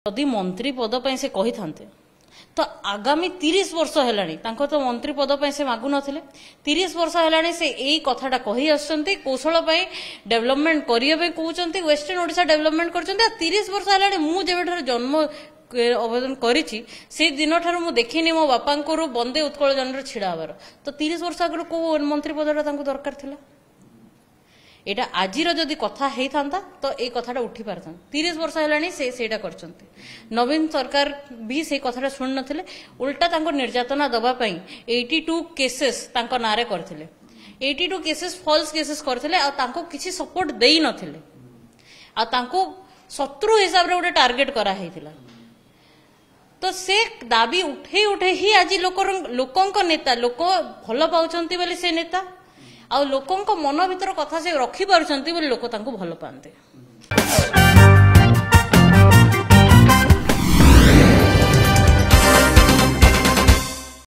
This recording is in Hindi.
यदि मंत्री पद पे से कही था तो आगामी 30 वर्ष है तो मंत्री पद पे से मागु नथिले 30 वर्ष है से यही कथाटा कही आसुचंती कौशल डेवलपमेंट करने कहते वेस्टर्न ओडिशा डेवलपमेंट कर 30 वर्ष है मुझे जन्म आवेदन करी से दिन ठार मु देखिनी मो बापा को बंदे उत्कल जन छिड़ा हबार तो 30 वर्ष आगे को मंत्री पदटा दरकार थिला एटा आजिर जदि कथा होता तो ये कथाटा उठी पारता 30 वर्ष है सेटा करचंती नवीन सरकार भी से कथाटा शुण नथिले उल्टा तांको निर्यातना दबापाई 82 केसेस तांको नारे करथिले 82 केसेस फॉल्स केसेस करथिले आ तांको किछि सपोर्ट देई नथिले आ तांको शत्रु हिसाब रे उडे टार्गेट करा हेतिला तो से दाबी उठे उठे ही आज लोकंक नेता लोक भल पाउचंती बोली से नेता आ लोकंक मन भीतर कथा से रखी पारुचंती बोली लोक तांको भल पाते।